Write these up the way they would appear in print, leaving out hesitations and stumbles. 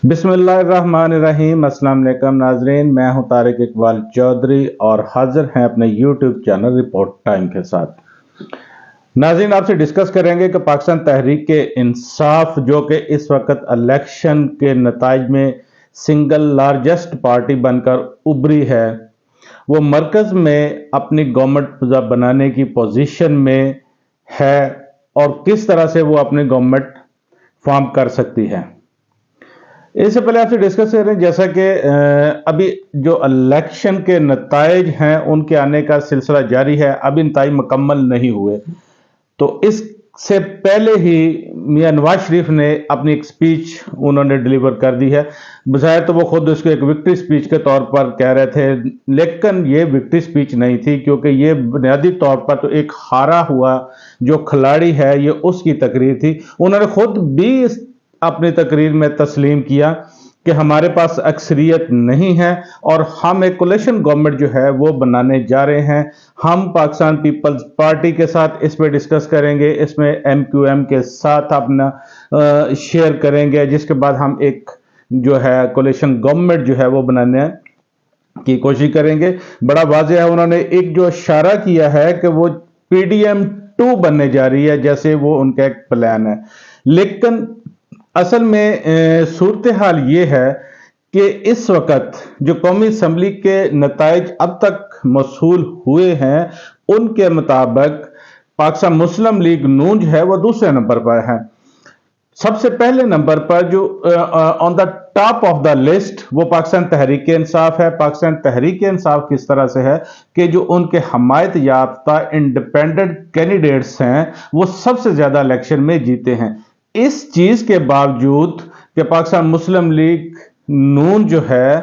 बिस्मिल्लाहिर्रहमानिर्रहीम। अस्सलाम वालेकुम नाजरीन, मैं हूं तारिक इकबाल चौधरी और हाजिर हैं अपने यूट्यूब चैनल रिपोर्ट टाइम के साथ। नाजरीन, आपसे डिस्कस करेंगे कि पाकिस्तान तहरीक इंसाफ जो कि इस वक्त इलेक्शन के नताइज में सिंगल लार्जेस्ट पार्टी बनकर उभरी है, वो मरकज में अपनी गवर्नमेंट बनाने की पोजीशन में है और किस तरह से वो अपनी गवर्नमेंट फॉर्म कर सकती है। इससे पहले आपसे डिस्कस कर रहे हैं जैसा कि अभी जो इलेक्शन के नताइज हैं उनके आने का सिलसिला जारी है, अभी नताइज मुकम्मल नहीं हुए। तो इससे पहले ही मियां नवाज शरीफ ने अपनी एक स्पीच उन्होंने डिलीवर कर दी है। बजाय तो वो खुद उसको एक विक्ट्री स्पीच के तौर पर कह रहे थे, लेकिन ये विक्ट्री स्पीच नहीं थी, क्योंकि ये बुनियादी तौर पर तो एक हारा हुआ जो खिलाड़ी है ये उसकी तकरीर थी। उन्होंने खुद भी अपनी तकरीर में तस्लीम किया कि हमारे पास अक्सरियत नहीं है और हम एक कोलिशन गवर्नमेंट जो है वो बनाने जा रहे हैं। हम पाकिस्तान पीपल्स पार्टी के साथ इस पे डिस्कस करेंगे, इसमें MQM के साथ अपना शेयर करेंगे, जिसके बाद हम एक जो है कोलिशन गवर्नमेंट जो है वो बनाने की कोशिश करेंगे। बड़ा वाज़ेह है, उन्होंने एक जो इशारा किया है कि वो PDM-2 बनने जा रही है, जैसे वो उनका एक प्लान है। लेकिन असल में सूरत हाल ये है कि इस वक्त जो कौमी असम्बली के नताइज अब तक मौसूल हुए हैं उनके मुताबिक पाकिस्तान मुस्लिम लीग नून जो है वो दूसरे नंबर पर है। सबसे पहले नंबर पर जो on the top of the list वो पाकिस्तान तहरीक इंसाफ है। पाकिस्तान तहरीक इंसाफ किस तरह से है कि जो उनके हमायत याफ्ता इंडिपेंडेंट कैंडिडेट्स हैं वो सबसे ज्यादा इलेक्शन में जीते हैं। इस चीज के बावजूद कि पाकिस्तान मुस्लिम लीग नून जो है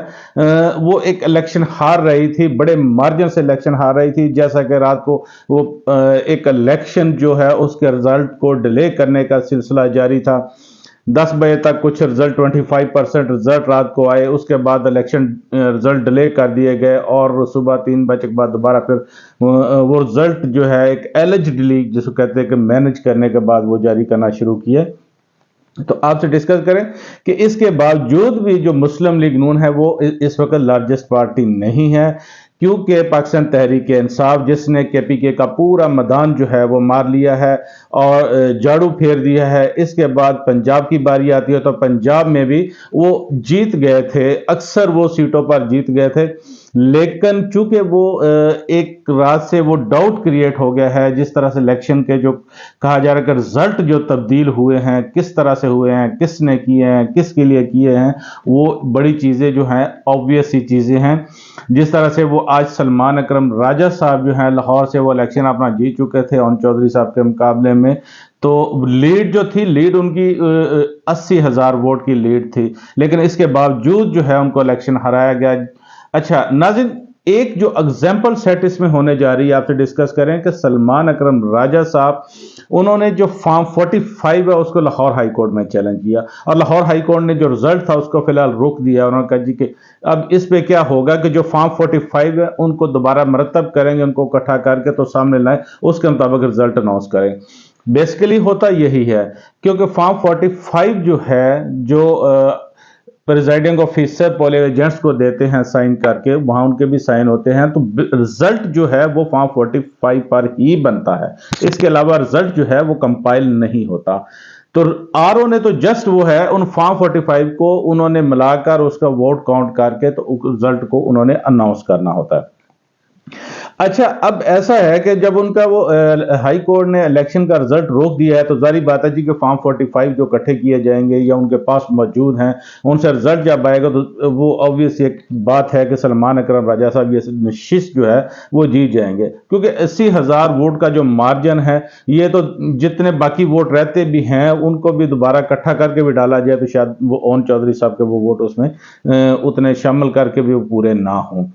वो एक इलेक्शन हार रही थी, बड़े मार्जिन से इलेक्शन हार रही थी, जैसा कि रात को वो एक इलेक्शन जो है उसके रिजल्ट को डिले करने का सिलसिला जारी था। 10 बजे तक कुछ रिजल्ट 25% रिजल्ट रात को आए, उसके बाद इलेक्शन रिजल्ट डिले कर दिए गए और सुबह 3 बजे के बाद दोबारा फिर वो रिजल्ट जो है एक एलिजिडली जिसको कहते हैं कि मैनेज करने के बाद वो जारी करना शुरू किए। तो आपसे डिस्कस करें कि इसके बावजूद भी जो मुस्लिम लीग नून है वो इस वक्त लार्जेस्ट पार्टी नहीं है, क्योंकि पाकिस्तान तहरीक इंसाफ जिसने KPK का पूरा मैदान जो है वो मार लिया है और झाड़ू फेर दिया है। इसके बाद पंजाब की बारी आती है तो पंजाब में भी वो जीत गए थे, अक्सर वो सीटों पर जीत गए थे, लेकिन चूंकि वो एक रात से वो डाउट क्रिएट हो गया है। जिस तरह से इलेक्शन के जो कहा जा रहा है कि रिजल्ट जो तब्दील हुए हैं, किस तरह से हुए हैं, किसने किए हैं, किसके लिए किए हैं, वो बड़ी चीजें जो हैं ऑब्वियस सी चीजें हैं। जिस तरह से वो आज सलमान अकरम राजा साहब जो हैं लाहौर से वो इलेक्शन अपना जीत चुके थे और चौधरी साहब के मुकाबले में, तो लीड जो थी लीड उनकी 80,000 वोट की लीड थी, लेकिन इसके बावजूद जो है उनको इलेक्शन हराया गया। अच्छा नाज़रीन, एक जो एग्जाम्पल सेट इसमें होने जा रही है, आपसे डिस्कस करें कि सलमान अकरम राजा साहब उन्होंने जो फॉर्म 45 है उसको लाहौर हाई कोर्ट में चैलेंज किया और लाहौर हाई कोर्ट ने जो रिजल्ट था उसको फिलहाल रोक दिया। उन्होंने कहा जी कि अब इस पे क्या होगा कि जो फॉर्म 45 है उनको दोबारा मरतब करेंगे, उनको इकट्ठा करके तो सामने लाएं, उसके मुताबिक रिजल्ट अनाउंस करें। बेसिकली होता यही है, क्योंकि फॉर्म 45 जो है जो प्रिजाइडिंग ऑफिसर पोलिंग एजेंट्स को देते हैं साइन करके, वहां उनके भी साइन होते हैं, तो रिजल्ट जो है वो फॉर्म 45 पर ही बनता है। इसके अलावा रिजल्ट जो है वो कंपाइल नहीं होता। तो RO ने तो जस्ट वो है उन फॉर्म 45 को उन्होंने मिलाकर उसका वोट काउंट करके तो रिजल्ट को उन्होंने अनाउंस करना होता है। अच्छा, अब ऐसा है कि जब उनका वो हाई कोर्ट ने इलेक्शन का रिजल्ट रोक दिया है तो जारी बात है जी कि फॉर्म 45 जो इकट्ठे किए जाएंगे या उनके पास मौजूद हैं, उनसे रिजल्ट जब आएगा तो वो ऑब्वियस एक बात है कि सलमान अकरम राजा साहब ये नशिस्त जो है वो जीत जाएंगे, क्योंकि 80,000 वोट का जो मार्जिन है ये तो जितने बाकी वोट रहते भी हैं उनको भी दोबारा इकट्ठा करके भी डाला जाए तो शायद वो ओन चौधरी साहब के वो वोट उसमें उतने शामिल करके भी वो पूरे ना हों।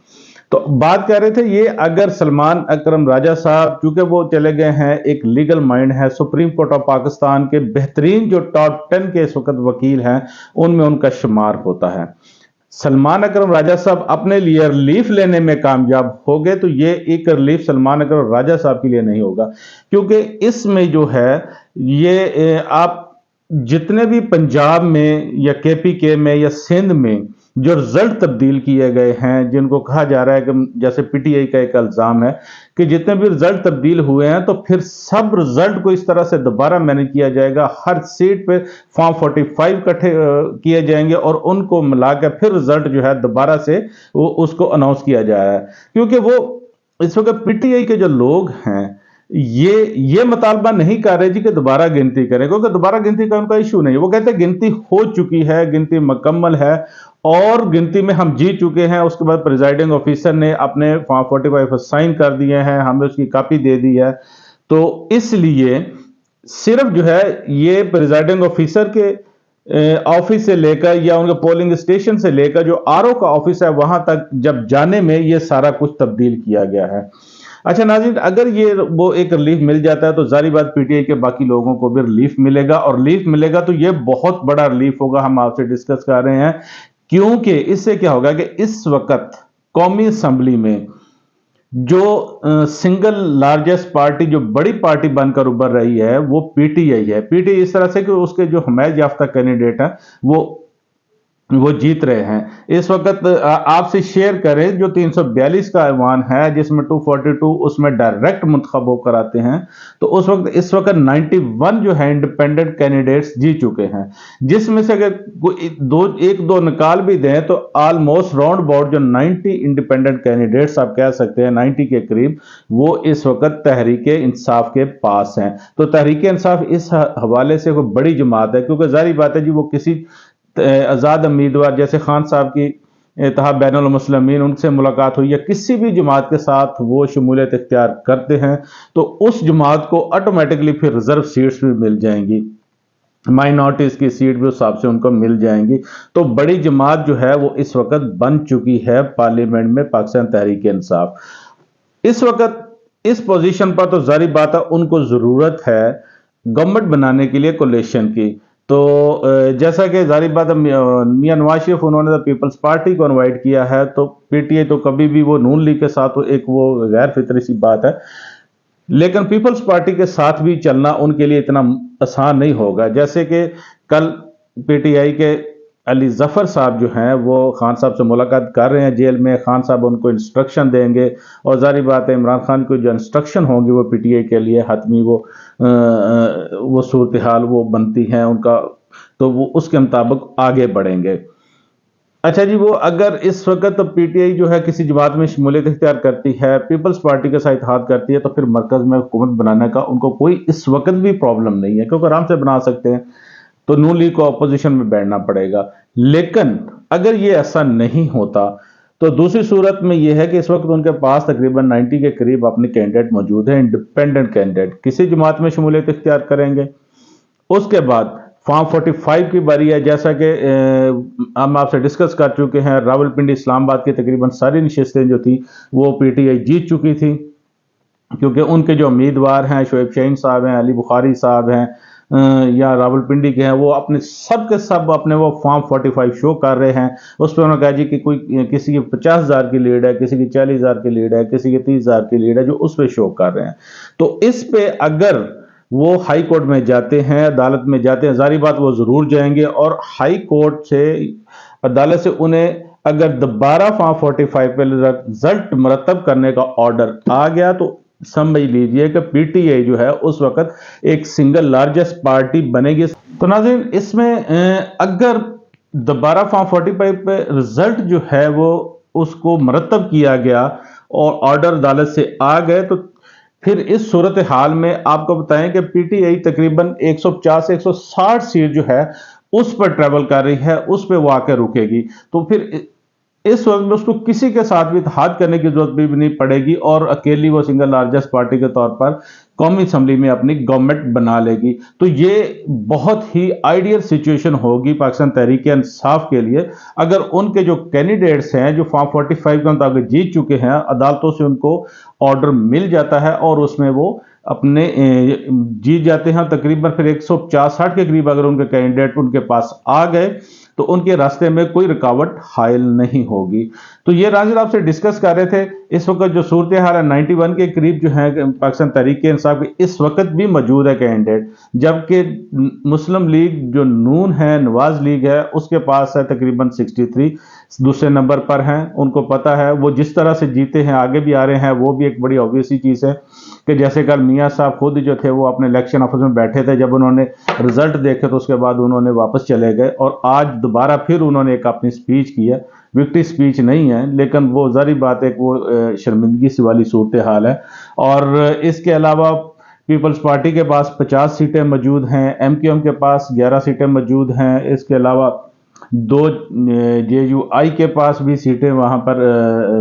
तो बात कर रहे थे ये, अगर सलमान अकरम राजा साहब चूंकि वो चले गए हैं, एक लीगल माइंड है, सुप्रीम कोर्ट ऑफ पाकिस्तान के बेहतरीन जो टॉप 10 के इस वक्त वकील हैं उनमें उनका शुमार होता है। सलमान अकरम राजा साहब अपने लिए रिलीफ लेने में कामयाब हो गए तो ये एक रिलीफ सलमान अकरम राजा साहब के लिए नहीं होगा, क्योंकि इसमें जो है ये आप जितने भी पंजाब में या केपीके में या सिंध में जो रिजल्ट तब्दील किए गए हैं, जिनको कहा जा रहा है कि जैसे पीटीआई का एक इल्जाम है कि जितने भी रिजल्ट तब्दील हुए हैं तो फिर सब रिजल्ट को इस तरह से दोबारा मैनेज किया जाएगा, हर सीट पे फॉर्म 45 इकट्ठे किए जाएंगे और उनको मिलाकर फिर रिजल्ट जो है दोबारा से वो उसको अनाउंस किया जा रहा है। क्योंकि वो इस वक्त पीटीआई के जो लोग हैं ये मुतालबा नहीं कर रहे जी कि दोबारा गिनती करें, क्योंकि दोबारा गिनती का उनका इशू नहीं है। वो कहते हैं गिनती हो चुकी है, गिनती मुकम्मल है और गिनती में हम जीत चुके हैं। उसके बाद प्रिजाइडिंग ऑफिसर ने अपने फॉर्म 45 पर साइन कर दिए हैं, हमें उसकी कॉपी दे दी है। तो इसलिए सिर्फ जो है ये प्रिजाइडिंग ऑफिसर के ऑफिस से लेकर या उनके पोलिंग स्टेशन से लेकर जो आरओ का ऑफिस है वहां तक जब जाने में ये सारा कुछ तब्दील किया गया है। अच्छा नाज़रीन, अगर ये वो एक रिलीफ मिल जाता है तो जारी बात पीटीआई के बाकी लोगों को भी रिलीफ मिलेगा, और रिलीफ मिलेगा तो ये बहुत बड़ा रिलीफ होगा। हम आपसे डिस्कस कर रहे हैं क्योंकि इससे क्या होगा कि इस वक्त कौमी असम्बली में जो सिंगल लार्जेस्ट पार्टी, जो बड़ी पार्टी बनकर उभर रही है वो पीटीआई है। पीटीआई इस तरह से कि उसके जो हमायत याफ्ता कैंडिडेट है वो जीत रहे हैं। इस वक्त आपसे शेयर करें जो 342 का ऐवान है जिसमें 242 उसमें डायरेक्ट मुंतखब होकर आते हैं, तो इस वक्त 91 जो है इंडिपेंडेंट कैंडिडेट्स जीत चुके हैं, जिसमें से अगर एक दो निकाल भी दें तो ऑलमोस्ट राउंड अबाउट जो 90 इंडिपेंडेंट कैंडिडेट्स आप कह सकते हैं 90 के करीब वो इस वक्त तहरीक इंसाफ के पास हैं। तो तहरीक इंसाफ इस हवाले से कोई बड़ी जमात है, क्योंकि जारी बात है जी वो किसी आज़ाद उम्मीदवार जैसे खान साहब की इत्तेहाद बैनुल मुस्लिमीन उनसे मुलाकात हुई या किसी भी जमात के साथ वो शमूलियत इख्तियार करते हैं तो उस जमात को ऑटोमेटिकली फिर रिजर्व सीट्स भी मिल जाएंगी, माइनॉरिटीज की सीट भी उस हिसाब से उनको मिल जाएंगी। तो बड़ी जमात जो है वो इस वक्त बन चुकी है पार्लियामेंट में पाकिस्तान तहरीक इंसाफ। इस वक्त इस पोजीशन पर तो जारी बात है उनको जरूरत है गवर्नमेंट बनाने के लिए कोलिशन की। तो जैसा कि जारी बात मियां नवाज शरीफ उन्होंने तो पीपल्स पार्टी को इनवाइट किया है, तो पीटीआई तो कभी भी वो नून लीग के साथ एक वो गैर फितरी सी बात है, लेकिन पीपल्स पार्टी के साथ भी चलना उनके लिए इतना आसान नहीं होगा। जैसे कि कल पीटीआई के अली जफर साहब जो हैं वो खान साहब से मुलाकात कर रहे हैं जेल में, खान साहब उनको इंस्ट्रक्शन देंगे और जारी बात है इमरान खान को जो इंस्ट्रक्शन होंगी वो पीटीआई के लिए हतमी वो सूरत हाल वो बनती हैं उनका, तो वो उसके मुताबिक आगे बढ़ेंगे। अच्छा जी, वो अगर इस वक्त पीटीआई जो है किसी जमात में शमूलियत इख्तियार करती है, पीपल्स पार्टी के साथ इत्तेहाद करती है, तो फिर मरकज में हुकूमत बनाने का उनको कोई इस वक्त भी प्रॉब्लम नहीं है, क्योंकि आराम से बना सकते हैं। तो नून लीग को अपोजिशन में बैठना पड़ेगा। लेकिन अगर ये ऐसा नहीं होता तो दूसरी सूरत में यह है कि इस वक्त उनके पास तकरीबन 90 के करीब अपने कैंडिडेट मौजूद हैं, इंडिपेंडेंट कैंडिडेट किसी जमात में शमूलियत इख्तियार करेंगे। उसके बाद फॉर्म 45 की बारी है, जैसा कि हम आपसे डिस्कस कर चुके हैं, रावलपिंडी इस्लामाबाद की तकरीबन सारी नशिस्तें जो थी वो पीटीआई जीत चुकी थी, क्योंकि उनके जो उम्मीदवार हैं शोएब शाहीन साहब हैं, अली बुखारी साहब हैं या रावलपिंडी के हैं, वो अपने सब के सब अपने वो फॉर्म 45 शो कर रहे हैं। उस पर उन्होंने कहा जी कि कोई किसी की 50,000 की लीड है, किसी की 40,000 की लीड है, किसी की 30,000 की लीड है, जो उस पर शो कर रहे हैं। तो इस पे अगर वो हाई कोर्ट में जाते हैं, अदालत में जाते हैं, जारी बात वो जरूर जाएंगे और हाई कोर्ट से अदालत से उन्हें अगर दोबारा फॉर्म 45 पे रिजल्ट मुरतब करने का ऑर्डर आ गया तो समझ लीजिए कि पीटीआई जो है उस वक्त एक सिंगल लार्जेस्ट पार्टी बनेगी। तो नाज़रीन, इसमें अगर दोबारा फॉर्म 45 पे रिजल्ट जो है वो उसको मुरतब किया गया और ऑर्डर अदालत से आ गए तो फिर इस सूरत हाल में आपको बताएं कि पीटीआई तकरीबन 150 से 160 सीट जो है उस पर ट्रेवल कर रही है, उस पर वो आकर रुकेगी। तो फिर इस वक्त में उसको किसी के साथ भी इत्तेहाद करने की जरूरत भी नहीं पड़ेगी और अकेली वो सिंगल लार्जेस्ट पार्टी के तौर पर कौमी असम्बली में अपनी गवर्नमेंट बना लेगी। तो ये बहुत ही आइडियल सिचुएशन होगी पाकिस्तान तहरीक इंसाफ के लिए अगर उनके जो कैंडिडेट्स हैं जो फॉर्म 45 के मुताबिक जीत चुके हैं, अदालतों से उनको ऑर्डर मिल जाता है और उसमें वो अपने जीत जाते हैं। तकरीबन फिर 150 के करीब अगर उनके कैंडिडेट उनके पास आ गए تو उनके रास्ते में कोई रुकावट हायल नहीं होगी। तो ये नाज़रीन आपसे डिस्कस कर रहे थे। इस वक्त जो सूरत हाल है 91 के करीब जो है पाकिस्तान तहरीक इंसाफ के इस वक्त भी मौजूद है कैंडिडेट, जबकि मुस्लिम लीग जो नून है, नवाज लीग है, उसके पास है तकरीबन 63, दूसरे नंबर पर हैं। उनको पता है वो जिस तरह से जीते हैं, आगे भी आ रहे हैं, वो भी एक बड़ी ऑब्वियस ही चीज़ है कि जैसे कल मियाँ साहब खुद जो थे वो अपने इलेक्शन ऑफिस में बैठे थे, जब उन्होंने रिजल्ट देखे तो उसके बाद उन्होंने वापस चले गए और आज दोबारा फिर उन्होंने एक अपनी स्पीच की है। विक्ट्री स्पीच नहीं है, लेकिन वो ज़ाहिर बात है कि वो शर्मिंदगी सी वाली सूरत हाल है। और इसके अलावा पीपल्स पार्टी के पास 50 सीटें मौजूद हैं, एमक्यूएम के पास 11 सीटें मौजूद हैं। इसके अलावा 2 जेयूआई के पास भी सीटें वहाँ पर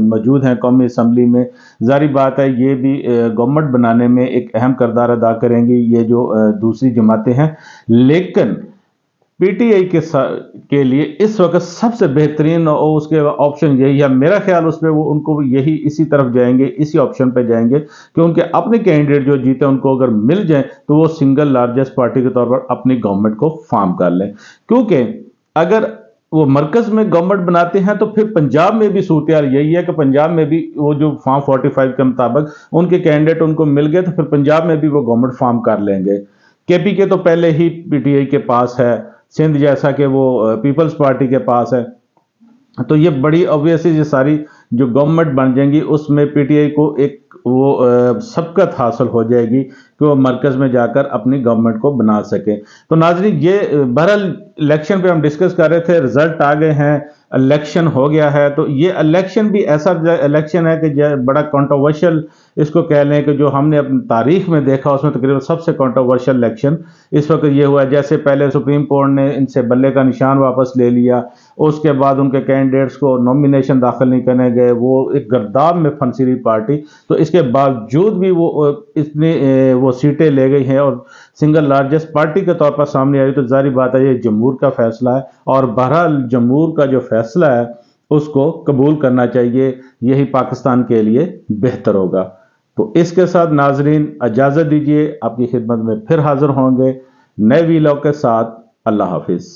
मौजूद हैं कौमी असम्बली में। ज़ाहिर बात है ये भी गवर्नमेंट बनाने में एक अहम किरदार अदा करेंगी, ये जो दूसरी जमातें हैं। लेकिन पीटीआई के लिए इस वक्त सबसे बेहतरीन और उसके ऑप्शन यही है, मेरा ख्याल उसमें वो उनको यही इसी तरफ जाएंगे, इसी ऑप्शन पे जाएंगे कि उनके अपने कैंडिडेट जो जीते उनको अगर मिल जाए तो वो सिंगल लार्जेस्ट पार्टी के तौर पर अपनी गवर्नमेंट को फॉर्म कर लें। क्योंकि अगर वो मरकज में गवर्नमेंट बनाते हैं तो फिर पंजाब में भी सूरत हाल यही है कि पंजाब में भी वो जो फॉर्म 45 के मुताबिक उनके कैंडिडेट उनको मिल गए तो फिर पंजाब में भी वो गवर्नमेंट फॉर्म कर लेंगे। केपी के तो पहले ही पीटीआई के पास है, सिंध जैसा कि वो पीपल्स पार्टी के पास है। तो ये बड़ी ऑब्वियसली ये सारी जो गवर्नमेंट बन जाएंगी उसमें पीटीआई को एक वो सबकत हासिल हो जाएगी कि वो मरकज़ में जाकर अपनी गवर्नमेंट को बना सके। तो नाज़रीन ये बहरहाल इलेक्शन पे हम डिस्कस कर रहे थे, रिजल्ट आ गए हैं, इलेक्शन हो गया है। तो ये इलेक्शन भी ऐसा इलेक्शन है कि बड़ा कंट्रोवर्शियल इसको कह लें कि जो हमने अपनी तारीख में देखा उसमें तकरीबन सबसे कंट्रोवर्शियल इलेक्शन इस वक्त ये हुआ है। जैसे पहले सुप्रीम कोर्ट ने इनसे बल्ले का निशान वापस ले लिया, उसके बाद उनके कैंडिडेट्स को नॉमिनेशन दाखिल नहीं करने गए, वो एक गर्दाब में फंसी रही पार्टी। तो इसके बावजूद भी वो इतनी वो सीटें ले गई हैं और सिंगल लार्जेस्ट पार्टी के तौर पर सामने आई। तो जाहिर बात है ये जमहूर का फैसला है और बहरहाल जमहूर का जो फैसला है उसको कबूल करना चाहिए, यही पाकिस्तान के लिए बेहतर होगा। तो इसके साथ नाजरीन इजाज़त दीजिए, आपकी खिदमत में फिर हाजिर होंगे नए वीलॉग के साथ। अल्लाह हाफिज़।